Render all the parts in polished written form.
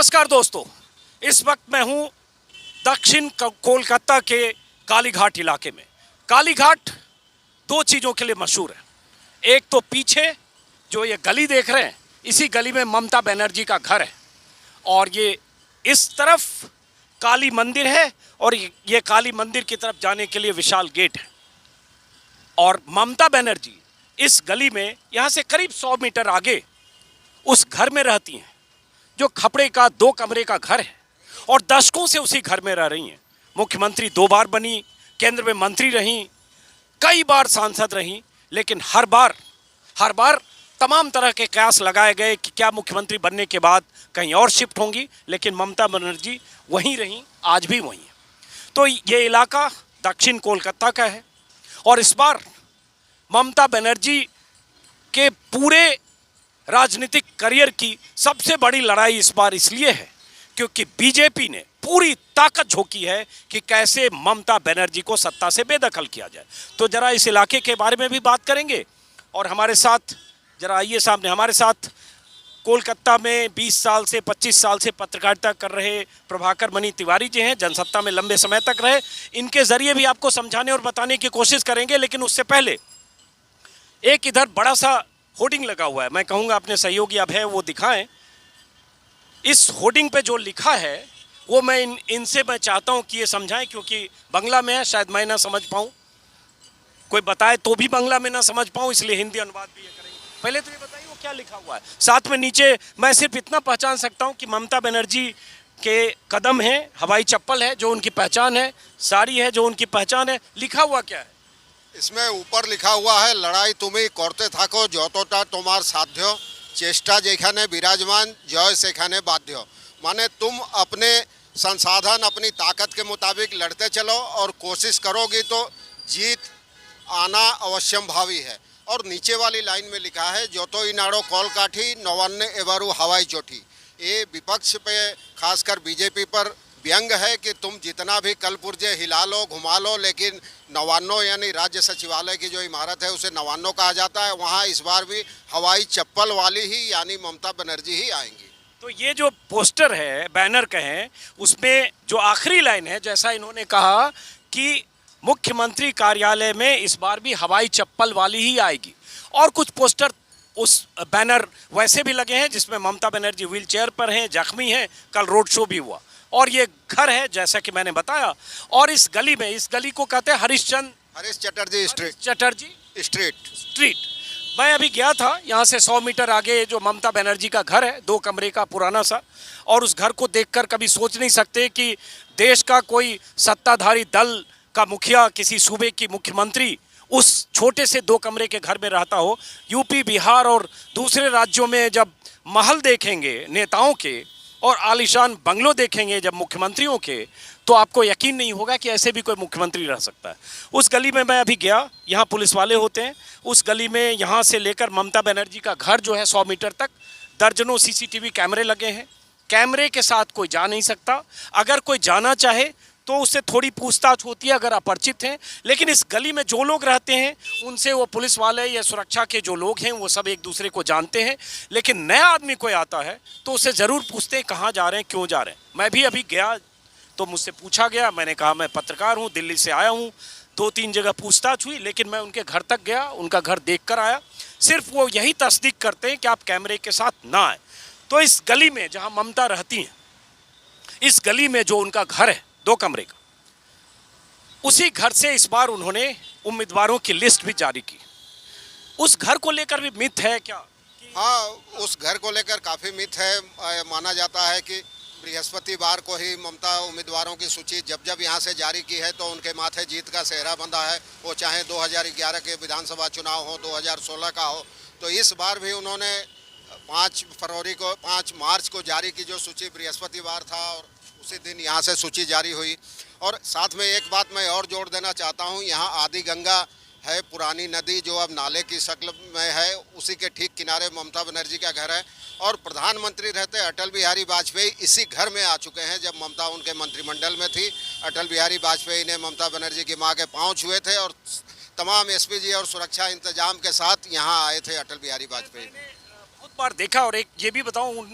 नमस्कार दोस्तों, इस वक्त मैं हूं दक्षिण कोलकाता के कालीघाट इलाके में। कालीघाट दो चीज़ों के लिए मशहूर है। एक तो पीछे जो ये गली देख रहे हैं, इसी गली में ममता बनर्जी का घर है और ये इस तरफ काली मंदिर है और ये काली मंदिर की तरफ जाने के लिए विशाल गेट है। और ममता बनर्जी इस गली में यहाँ से करीब 100 मीटर आगे उस घर में रहती हैं जो खपड़े का 2 कमरे का घर है और दशकों से उसी घर में रह रही हैं। मुख्यमंत्री 2 बार बनी, केंद्र में मंत्री रहीं, कई बार सांसद रहीं, लेकिन हर बार तमाम तरह के कयास लगाए गए कि क्या मुख्यमंत्री बनने के बाद कहीं और शिफ्ट होंगी, लेकिन ममता बनर्जी वहीं रहीं, आज भी वहीं है। तो ये इलाका दक्षिण कोलकाता का है और इस बार ममता बनर्जी के पूरे राजनीतिक करियर की सबसे बड़ी लड़ाई इस बार इसलिए है क्योंकि बीजेपी ने पूरी ताकत झोंकी है कि कैसे ममता बनर्जी को सत्ता से बेदखल किया जाए। तो जरा इस इलाके के बारे में भी बात करेंगे और हमारे साथ जरा आइए सामने, हमारे साथ कोलकाता में 20 साल से 25 साल से पत्रकारिता कर रहे प्रभाकर मणि तिवारी जी हैं, जनसत्ता में लंबे समय तक रहे। इनके जरिए भी आपको समझाने और बताने की कोशिश करेंगे, लेकिन उससे पहले एक इधर बड़ा सा होर्डिंग लगा हुआ है, मैं कहूँगा अपने सहयोगी अब है वो दिखाएं। इस होर्डिंग पे जो लिखा है वो मैं इनसे मैं चाहता हूँ कि ये समझाएं, क्योंकि बांग्ला में है, शायद मैं ना समझ पाऊँ, कोई बताए तो भी बांग्ला में ना समझ पाऊँ, इसलिए हिंदी अनुवाद भी ये करेंगे। पहले तो ये बताइए वो क्या लिखा हुआ है। साथ में नीचे मैं सिर्फ इतना पहचान सकता हूँ कि ममता बनर्जी के कदम हैं, हवाई चप्पल है जो उनकी पहचान है, साड़ी है जो उनकी पहचान है। लिखा हुआ क्या है इसमें? ऊपर लिखा हुआ है, लड़ाई तुम्हें करते थाको যতটা তোমার সাধ্য, चेष्टा जेखाने विराजमान, जय सेखाने बाध्य। माने तुम अपने संसाधन अपनी ताकत के मुताबिक लड़ते चलो और कोशिश करोगी तो जीत आना अवश्यम भावी है। और नीचे वाली लाइन में लिखा है, जो तो इनाड़ो कॉल काठी नवान्ने एवरू हवाई चोटी। ये विपक्ष पे खासकर बीजेपी पर व्यंग है कि तुम जितना भी कल पुर्जे हिला लो घुमा लो, लेकिन नवान्नो यानी राज्य सचिवालय की जो इमारत है उसे नवान्नो कहा जाता है, वहाँ इस बार भी हवाई चप्पल वाली ही यानी ममता बनर्जी ही आएंगी। तो ये जो पोस्टर है, बैनर कहें, उसमें जो आखिरी लाइन है, जैसा इन्होंने कहा कि मुख्यमंत्री कार्यालय में इस बार भी हवाई चप्पल वाली ही आएगी। और कुछ पोस्टर उस बैनर वैसे भी लगे हैं जिसमें ममता बनर्जी व्हील चेयर पर हैं, जख्मी हैं, कल रोड शो भी हुआ। और ये घर है जैसा कि मैंने बताया, और इस गली में, इस गली को कहते हैं हरीश चटर्जी स्ट्रीट। मैं अभी गया था, यहाँ से 100 मीटर आगे जो ममता बनर्जी का घर है, 2 कमरे का पुराना सा, और उस घर को देखकर कभी सोच नहीं सकते कि देश का कोई सत्ताधारी दल का मुखिया, किसी सूबे की मुख्यमंत्री उस छोटे से 2 कमरे के घर में रहता हो। यूपी, बिहार और दूसरे राज्यों में जब महल देखेंगे नेताओं के और आलीशान बंगलों देखेंगे जब मुख्यमंत्रियों के, तो आपको यकीन नहीं होगा कि ऐसे भी कोई मुख्यमंत्री रह सकता है। उस गली में मैं अभी गया, यहाँ पुलिस वाले होते हैं। उस गली में यहाँ से लेकर ममता बनर्जी का घर जो है 100 मीटर तक दर्जनों सीसीटीवी कैमरे लगे हैं। कैमरे के साथ कोई जा नहीं सकता, अगर कोई जाना चाहे तो उससे थोड़ी पूछताछ होती है अगर अपरिचित हैं, लेकिन इस गली में जो लोग रहते हैं उनसे वो पुलिस वाले या सुरक्षा के जो लोग हैं वो सब एक दूसरे को जानते हैं। लेकिन नया आदमी कोई आता है तो उससे ज़रूर पूछते हैं कहाँ जा रहे हैं, क्यों जा रहे हैं। मैं भी अभी गया तो मुझसे पूछा गया, मैंने कहा मैं पत्रकार हूँ, दिल्ली से आया हूँ। 2-3 जगह पूछताछ हुई, लेकिन मैं उनके घर तक गया, उनका घर देख कर आया। सिर्फ वो यही तस्दीक करते हैं कि आप कैमरे के साथ ना आए। तो इस गली में जहाँ ममता रहती हैं, इस गली में जो उनका घर है 2 कमरे का, उसी घर से इस बार उन्होंने उम्मीदवारों की लिस्ट भी जारी की। उस घर को लेकर भी मिथ है क्या? हाँ, उस घर को लेकर काफ़ी मिथ है। माना जाता है कि बृहस्पतिवार को ही ममता उम्मीदवारों की सूची जब यहाँ से जारी की है तो उनके माथे जीत का सेहरा बंधा है, वो चाहे 2011 के विधानसभा चुनाव हो, 2016 का हो। तो इस बार भी उन्होंने 5 मार्च को जारी की जो सूची, बृहस्पतिवार था और उसी दिन यहाँ से सूची जारी हुई। और साथ में एक बात मैं और जोड़ देना चाहता हूँ, यहाँ आदि गंगा है, पुरानी नदी जो अब नाले की शक्ल में है, उसी के ठीक किनारे ममता बनर्जी का घर है। और प्रधानमंत्री रहते अटल बिहारी वाजपेयी इसी घर में आ चुके हैं। जब ममता उनके मंत्रिमंडल में थी, अटल बिहारी वाजपेयी ने ममता बनर्जी की मां के पांव छुए थे और तमाम एसपीजी और सुरक्षा इंतजाम के साथ यहाँ आए थे अटल बिहारी वाजपेयी। बहुत बार देखा, और एक ये भी बताऊं,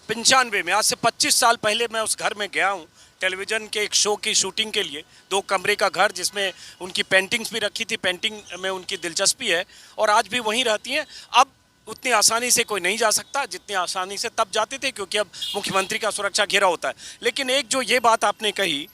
95 में, आज से 25 साल पहले मैं उस घर में गया हूँ टेलीविज़न के एक शो की शूटिंग के लिए। 2 कमरे का घर जिसमें उनकी पेंटिंग्स भी रखी थी, पेंटिंग में उनकी दिलचस्पी है और आज भी वहीं रहती हैं। अब उतनी आसानी से कोई नहीं जा सकता जितनी आसानी से तब जाते थे, क्योंकि अब मुख्यमंत्री का सुरक्षा घेरा होता है। लेकिन एक जो ये बात आपने कही,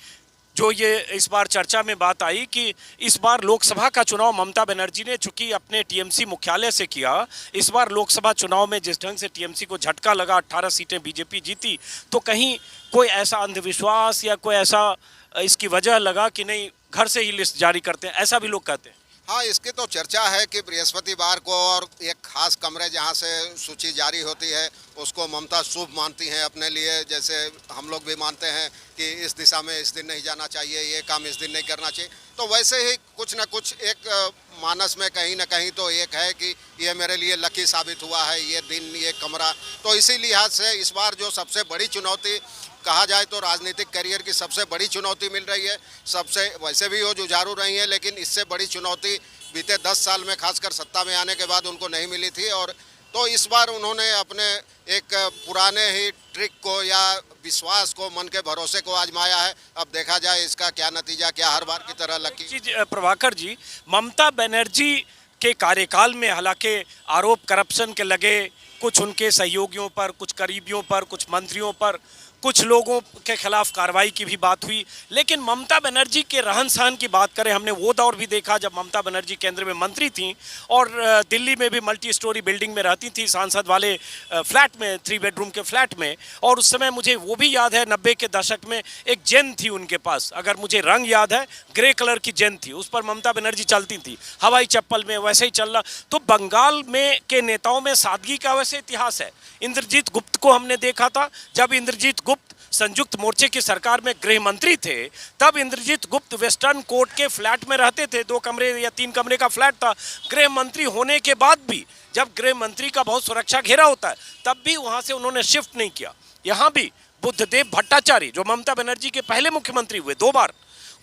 जो ये इस बार चर्चा में बात आई कि इस बार लोकसभा का चुनाव ममता बनर्जी ने चूंकि अपने टीएमसी मुख्यालय से किया, इस बार लोकसभा चुनाव में जिस ढंग से टीएमसी को झटका लगा, 18 सीटें बीजेपी जीती, तो कहीं कोई ऐसा अंधविश्वास या कोई ऐसा इसकी वजह लगा कि नहीं घर से ही लिस्ट जारी करते हैं, ऐसा भी लोग कहते हैं। हाँ, इसकी तो चर्चा है कि बृहस्पतिवार को और एक खास कमरे जहाँ से सूची जारी होती है उसको ममता शुभ मानती हैं अपने लिए, जैसे हम लोग भी मानते हैं कि इस दिशा में इस दिन नहीं जाना चाहिए, ये काम इस दिन नहीं करना चाहिए। तो वैसे ही कुछ न कुछ एक मानस में कहीं ना कहीं तो एक है कि ये मेरे लिए लकी साबित हुआ है, ये दिन, ये कमरा। तो इसी लिहाज से इस बार जो सबसे बड़ी चुनौती कहा जाए तो राजनीतिक करियर की सबसे बड़ी चुनौती मिल रही है। सबसे वैसे भी वो जुझारू रही है, लेकिन इससे बड़ी चुनौती बीते 10 साल में खासकर सत्ता में आने के बाद उनको नहीं मिली थी। और तो इस बार उन्होंने अपने एक पुराने ही ट्रिक को या विश्वास को, मन के भरोसे को आजमाया है। अब देखा जाए इसका क्या नतीजा, क्या हर बार की तरह लकी चीज प्रभाकर जी, ममता बनर्जी के कार्यकाल में हालांकि आरोप करप्शन के लगे, कुछ उनके सहयोगियों पर, कुछ करीबियों पर, कुछ मंत्रियों पर, कुछ लोगों के खिलाफ कार्रवाई की भी बात हुई। लेकिन ममता बनर्जी के रहन सहन की बात करें, हमने वो दौर भी देखा जब ममता बनर्जी केंद्र में मंत्री थीं और दिल्ली में भी मल्टी स्टोरी बिल्डिंग में रहती थी, सांसद वाले फ्लैट में, 3 बेडरूम के फ्लैट में। और उस समय मुझे वो भी याद है, 90 के दशक में एक जेन थी उनके पास, अगर मुझे रंग याद है, ग्रे कलर की जेन थी, उस पर ममता बनर्जी चलती थी हवाई चप्पल में, वैसे ही चल रहा। तो बंगाल में के नेताओं में सादगी का वैसे इतिहास है। इंद्रजीत गुप्त को हमने देखा था, जब इंद्रजीत गुप्त संयुक्त मोर्चे की सरकार में गृह मंत्री थे, तब इंद्रजीत गुप्त वेस्टर्न कोर्ट के फ्लैट में रहते थे, 2 कमरे या 3 कमरे का फ्लैट था। गृह मंत्री होने के बाद भी, जब गृह मंत्री का बहुत सुरक्षा घेरा होता है, तब भी वहां से उन्होंने शिफ्ट नहीं किया। यहाँ भी बुद्धदेव भट्टाचार्य जो ममता बनर्जी के पहले मुख्यमंत्री हुए 2 बार,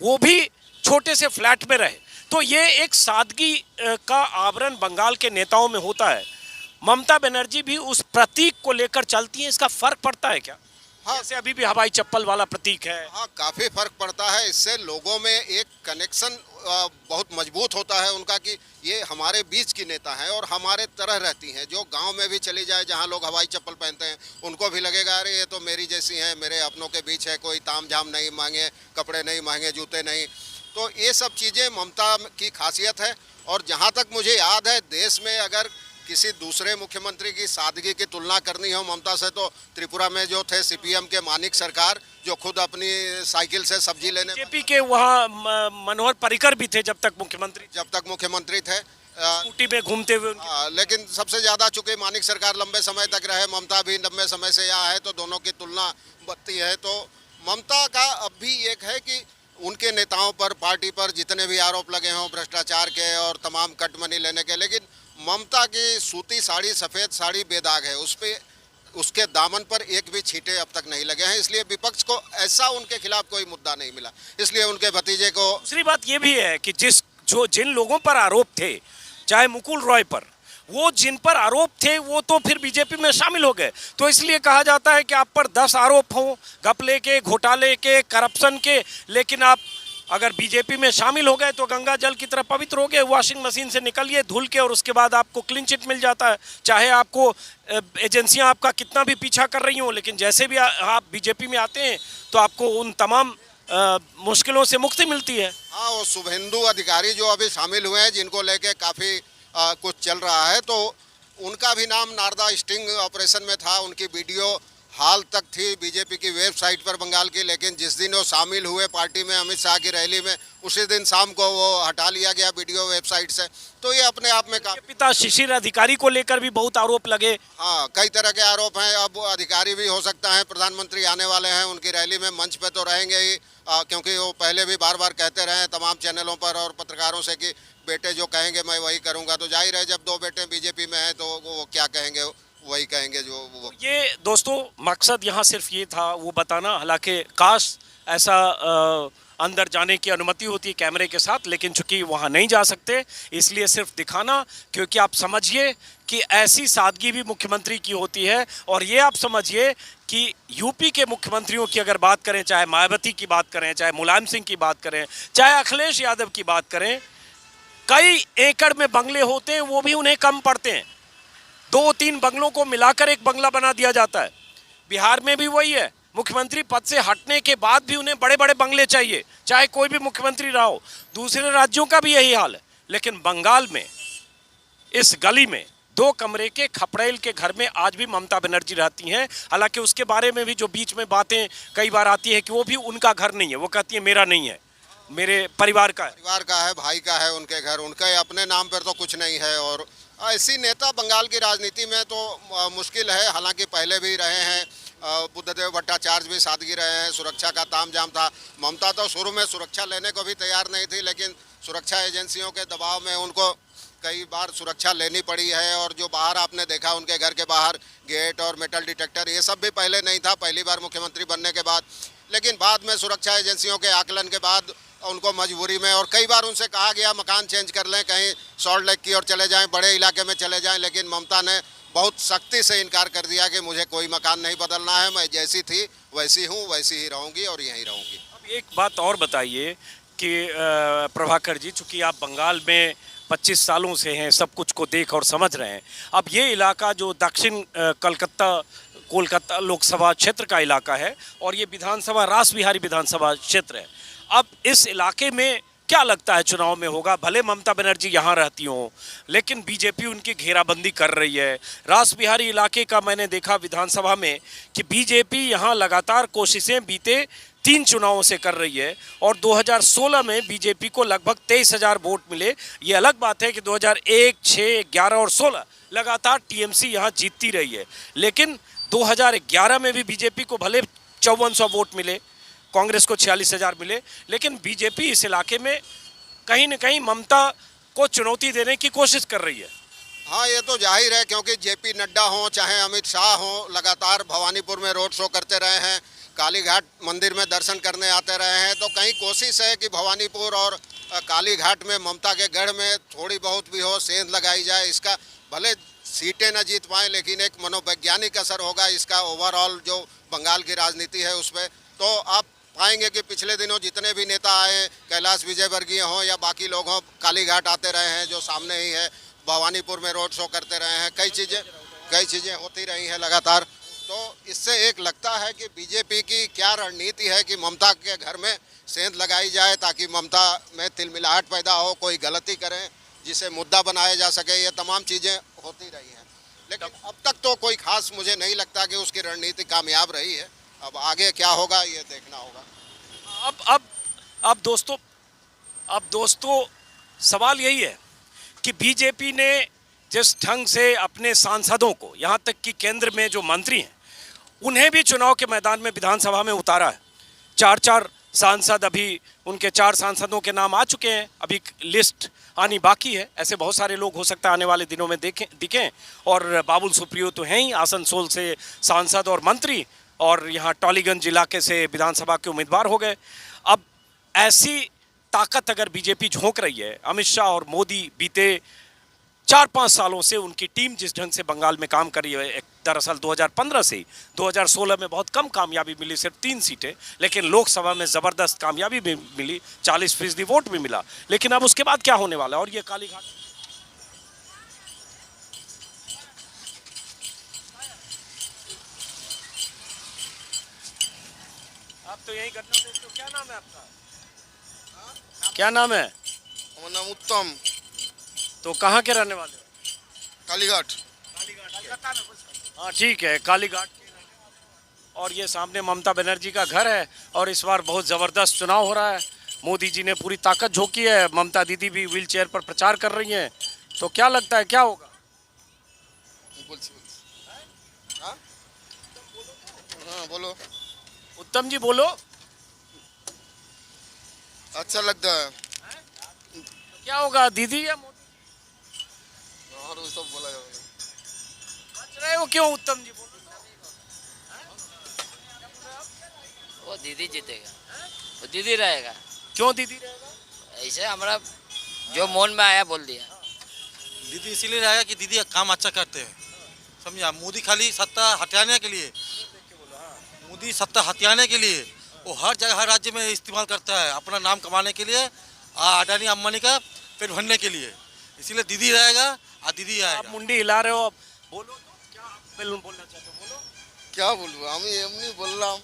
वो भी छोटे से फ्लैट में रहे। तो ये एक सादगी का आवरण बंगाल के नेताओं में होता है। ममता बनर्जी भी उस प्रतीक को लेकर चलती है, इसका फर्क पड़ता है क्या? हाँ, जैसे अभी भी हवाई चप्पल वाला प्रतीक है। हाँ, काफ़ी फर्क पड़ता है। इससे लोगों में एक कनेक्शन बहुत मजबूत होता है उनका कि ये हमारे बीच की नेता हैं और हमारे तरह रहती हैं। जो गांव में भी चली जाए जहां लोग हवाई चप्पल पहनते हैं, उनको भी लगेगा अरे ये तो मेरी जैसी हैं, मेरे अपनों के बीच है, कोई ताम झाम नहीं मांगे, कपड़े नहीं मांगे, जूते नहीं। तो ये सब चीज़ें ममता की खासियत है। और जहाँ तक मुझे याद है, देश में अगर किसी दूसरे मुख्यमंत्री की सादगी की तुलना करनी हो ममता से, तो त्रिपुरा में जो थे सीपीएम के मानिक सरकार, जो खुद अपनी साइकिल से सब्जी लेने, बीजेपी के वहाँ मनोहर पर्रिकर भी थे जब तक मुख्यमंत्री थे, स्कूटी में घूमते हुए लेकिन सबसे ज़्यादा चूंकि मानिक सरकार लंबे समय तक रहे, ममता भी लंबे समय से यहाँ है, तो दोनों की तुलना बनती है। तो ममता का अब भी एक है कि उनके नेताओं पर, पार्टी पर जितने भी आरोप लगे हों भ्रष्टाचार के और तमाम कट मनी लेने के, लेकिन ममता की सूती साड़ी, सफ़ेद साड़ी बेदाग है, उस पे उसके दामन पर एक भी छींटे अब तक नहीं लगे हैं। इसलिए विपक्ष को ऐसा उनके खिलाफ कोई मुद्दा नहीं मिला, इसलिए उनके भतीजे को। दूसरी बात ये भी है कि जिन लोगों पर आरोप थे, चाहे मुकुल रॉय पर, वो जिन पर आरोप थे वो तो फिर बीजेपी में शामिल हो गए। तो इसलिए कहा जाता है कि आप पर 10 आरोप हों, घपले के, घोटाले के, करप्शन के, लेकिन आप अगर बीजेपी में शामिल हो गए तो गंगा जल की तरह पवित्र हो गए, वॉशिंग मशीन से निकलिए धुल के, और उसके बाद आपको क्लीन चिट मिल जाता है। चाहे आपको एजेंसियां आपका कितना भी पीछा कर रही हों, लेकिन जैसे भी आप बीजेपी में आते हैं तो आपको उन तमाम मुश्किलों से मुक्ति मिलती है। हाँ, वो शुभेंदु अधिकारी जो अभी शामिल हुए हैं, जिनको लेके काफ़ी कुछ चल रहा है, तो उनका भी नाम नारदा स्टिंग ऑपरेशन में था। उनकी वीडियो हाल तक थी बीजेपी की वेबसाइट पर बंगाल की, लेकिन जिस दिन वो शामिल हुए पार्टी में अमित शाह की रैली में, उसी दिन शाम को वो हटा लिया गया वीडियो वेबसाइट से। तो ये अपने आप में पिता शिशिर अधिकारी को लेकर भी बहुत आरोप लगे। हाँ, कई तरह के आरोप हैं। अब अधिकारी भी हो सकता है, प्रधानमंत्री आने वाले हैं, उनकी रैली में मंच पे तो रहेंगे ही, क्योंकि वो पहले भी बार बार कहते रहे तमाम चैनलों पर और पत्रकारों से कि बेटे जो कहेंगे मैं वही करूँगा। तो जाहिर है जब 2 बेटे बीजेपी में हैं तो वो क्या कहेंगे, वही कहेंगे जो वो। ये दोस्तों मकसद यहाँ सिर्फ ये था वो बताना, हालांकि काश ऐसा अंदर जाने की अनुमति होती है कैमरे के साथ, लेकिन चूंकि वहाँ नहीं जा सकते इसलिए सिर्फ दिखाना, क्योंकि आप समझिए कि ऐसी सादगी भी मुख्यमंत्री की होती है। और ये आप समझिए कि यूपी के मुख्यमंत्रियों की अगर बात करें, चाहे मायावती की बात करें, चाहे मुलायम सिंह की बात करें, चाहे अखिलेश यादव की बात करें, कई एकड़ में बंगले होते हैं, वो भी उन्हें कम पड़ते हैं। 2-3 बंगलों को मिलाकर एक बंगला बना दिया जाता है। बिहार में भी वही है, मुख्यमंत्री पद से हटने के बाद भी उन्हें बड़े बड़े बंगले चाहिए, चाहे कोई भी मुख्यमंत्री रहा हो। दूसरे राज्यों का भी यही हाल है। लेकिन बंगाल में इस गली में 2 कमरे के खपड़ेल के घर में आज भी ममता बनर्जी रहती हैं। हालांकि उसके बारे में भी जो बीच में बातें कई बार आती है कि वो भी उनका घर नहीं है, वो कहती है मेरा नहीं है, मेरे परिवार का है। परिवार का है, भाई का है, उनके घर, उनके अपने नाम पर तो कुछ नहीं है। और ऐसी नेता बंगाल की राजनीति में तो मुश्किल है। हालांकि पहले भी रहे हैं, बुद्धदेव भट्टाचार्य भी सादगी रहे हैं, सुरक्षा का तामझाम था। ममता तो शुरू में सुरक्षा लेने को भी तैयार नहीं थी, लेकिन सुरक्षा एजेंसियों के दबाव में उनको कई बार सुरक्षा लेनी पड़ी है। और जो बाहर आपने देखा उनके घर के बाहर गेट और मेटल डिटेक्टर, ये सब भी पहले नहीं था पहली बार मुख्यमंत्री बनने के बाद। लेकिन बाद में सुरक्षा एजेंसियों के आकलन के बाद उनको मजबूरी में, और कई बार उनसे कहा गया मकान चेंज कर लें, कहीं सॉल्ट लेक की ओर चले जाएं, बड़े इलाके में चले जाएं, लेकिन ममता ने बहुत सख्ती से इनकार कर दिया कि मुझे कोई मकान नहीं बदलना है, मैं जैसी थी वैसी हूँ, वैसी ही रहूँगी और यहीं रहूँगी। अब एक बात और बताइए कि प्रभाकर जी, चूंकि आप बंगाल में 25 सालों से हैं, सब कुछ को देख और समझ रहे हैं। अब ये इलाका जो दक्षिण कोलकाता लोकसभा क्षेत्र का इलाका है और ये विधानसभा रास बिहारी विधानसभा क्षेत्र है। अब इस इलाके में क्या लगता है चुनाव में होगा? भले ममता बनर्जी यहाँ रहती हों, लेकिन बीजेपी उनकी घेराबंदी कर रही है। रास बिहारी इलाके का मैंने देखा विधानसभा में कि बीजेपी यहाँ लगातार कोशिशें बीते 3 चुनावों से कर रही है और 2016 में बीजेपी को लगभग 23,000 वोट मिले। ये अलग बात है कि 2001, 6, 11 और 16 लगातार टीएमसी यहाँ जीतती रही है, लेकिन 2011 में भी बीजेपी को भले 5400 वोट मिले, कांग्रेस को 46,000 मिले, लेकिन बीजेपी इस इलाके में कहीं न कहीं ममता को चुनौती देने की कोशिश कर रही है। हाँ, ये तो जाहिर है, क्योंकि जेपी नड्डा हों चाहे अमित शाह हों, लगातार भवानीपुर में रोड शो करते रहे हैं, कालीघाट मंदिर में दर्शन करने आते रहे हैं। तो कहीं कोशिश है कि भवानीपुर और कालीघाट में ममता के गढ़ में थोड़ी बहुत भी हो सेंध लगाई जाए। इसका भले सीटें न जीत पाएँ, लेकिन एक मनोवैज्ञानिक असर होगा इसका ओवरऑल जो बंगाल की राजनीति है उस पर। तो आप पाएंगे कि पिछले दिनों जितने भी नेता आए, कैलाश विजयवर्गीय हों या बाकी लोग हों, कालीघाट आते रहे हैं जो सामने ही है, भवानीपुर में रोड शो करते रहे हैं, कई चीज़ें होती रही हैं लगातार। तो इससे एक लगता है कि बीजेपी की क्या रणनीति है कि ममता के घर में सेंध लगाई जाए ताकि ममता में तिलमिलाहट पैदा हो, कोई गलती करें जिसे मुद्दा बनाया जा सके। ये तमाम चीज़ें होती रही हैं, लेकिन अब तक तो कोई खास मुझे नहीं लगता कि उसकी रणनीति कामयाब रही है। अब आगे क्या होगा ये देखना होगा। अब दोस्तों सवाल यही है कि बीजेपी ने जिस ढंग से अपने सांसदों को, यहाँ तक कि केंद्र में जो मंत्री हैं उन्हें भी चुनाव के मैदान में विधानसभा में उतारा है। 4 सांसद, अभी उनके 4 सांसदों के नाम आ चुके हैं, अभी लिस्ट आनी बाकी है। ऐसे बहुत सारे लोग हो सकता है आने वाले दिनों में दिखें। और बाबुल सुप्रियो तो हैं ही, आसनसोल से सांसद और मंत्री, और यहाँ टॉलीगंज इलाके से विधानसभा के उम्मीदवार हो गए। अब ऐसी ताकत अगर बीजेपी झोंक रही है, अमित शाह और मोदी बीते 4-5 सालों से उनकी टीम जिस ढंग से बंगाल में काम कर रही है, दरअसल 2015 से 2016 में बहुत कम कामयाबी मिली, सिर्फ 3 सीटें, लेकिन लोकसभा में ज़बरदस्त कामयाबी भी मिली, 40% वोट भी मिला। लेकिन अब उसके बाद क्या होने वाला है? और ये कालीघाट आप तो यही घटना देखते हो। क्या नाम है आपका? क्या नाम है? मेरा नाम उत्तम। तो कहाँ के रहने वाले हो? कालीघाट। हाँ ठीक है, कालीघाट के। और ये सामने ममता बनर्जी का घर है और इस बार बहुत ज़बरदस्त चुनाव हो रहा है। मोदी जी ने पूरी ताकत झोंकी है, ममता दीदी भी व्हील चेयर पर प्रचार कर रही हैं। तो क्या लगता है क्या होगा? हाँ बोलो। उत्तम जी बोलो। अच्छा लगता है। क्या होगा, दीदी या मोदी? और वो सब बोला जाएगा। बच रहे हो क्यों उत्तम जी? बोलो। वो दीदी जीतेगा, वो दीदी रहेगा। क्यों दीदी रहेगा? ऐसे हमारा जो मन में आया बोल दिया। दीदी इसीलिए रहेगा कि दीदी काम अच्छा करते हैं, समझा। मोदी खाली सत्ता हथियाने के लिए, मोदी सत्ता हथियाने के लिए वो हर जगह हर राज्य में इस्तेमाल करता है अपना नाम कमाने के लिए, अडानी अंबानी का पेट भरने के लिए। इसीलिए दीदी रहेगा और दीदी आप आएगा। मुंडी हिला रहे हो, अब बोलो तो क्या बोलना चाहते हो, बोलो क्या बोलूँ আমি এমনি বললাম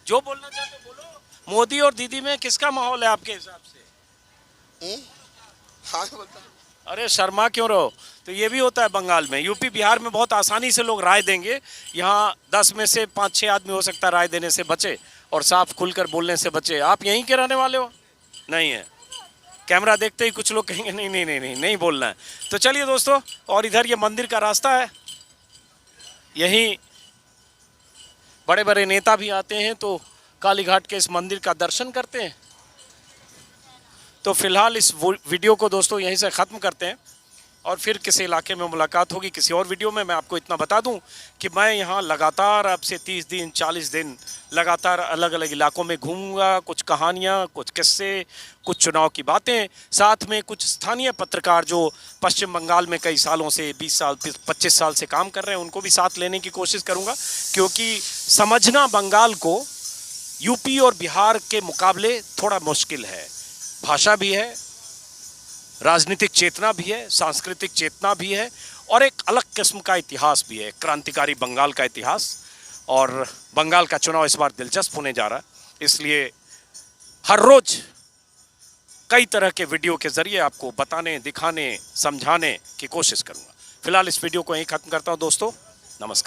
जो बोलना चाहते हो बोलो। मोदी और दीदी में किसका माहौल है आपके हिसाब से? हाँ बोलता अरे शर्मा क्यों रहो? तो ये भी होता है बंगाल में, यूपी बिहार में बहुत आसानी से लोग राय देंगे। यहाँ 10 में से 5-6 आदमी हो सकता है राय देने से बचे और साफ खुलकर बोलने से बचे। आप यहीं के रहने वाले हो? नहीं है। कैमरा देखते ही कुछ लोग कहेंगे नहीं नहीं नहीं नहीं नहीं बोलना है। तो चलिए दोस्तों, और इधर ये मंदिर का रास्ता है, यहीं बड़े बड़े नेता भी आते हैं तो कालीघाट के इस मंदिर का दर्शन करते हैं। तो फिलहाल इस वीडियो को दोस्तों यहीं से ख़त्म करते हैं और फिर किसी इलाके में मुलाकात होगी किसी और वीडियो में। मैं आपको इतना बता दूं कि मैं यहाँ लगातार अब से 30 दिन 40 दिन लगातार अलग अलग इलाकों में घूमूंगा। कुछ कहानियाँ, कुछ किस्से, कुछ चुनाव की बातें, साथ में कुछ स्थानीय पत्रकार जो पश्चिम बंगाल में कई सालों से 20 साल 25 साल से काम कर रहे हैं उनको भी साथ लेने की कोशिश करूँगा, क्योंकि समझना बंगाल को यूपी और बिहार के मुकाबले थोड़ा मुश्किल है। भाषा भी है, राजनीतिक चेतना भी है, सांस्कृतिक चेतना भी है और एक अलग किस्म का इतिहास भी है, क्रांतिकारी बंगाल का इतिहास। और बंगाल का चुनाव इस बार दिलचस्प होने जा रहा है, इसलिए हर रोज कई तरह के वीडियो के जरिए आपको बताने, दिखाने, समझाने की कोशिश करूंगा। फिलहाल इस वीडियो को यहीं खत्म करता हूं दोस्तों, नमस्कार।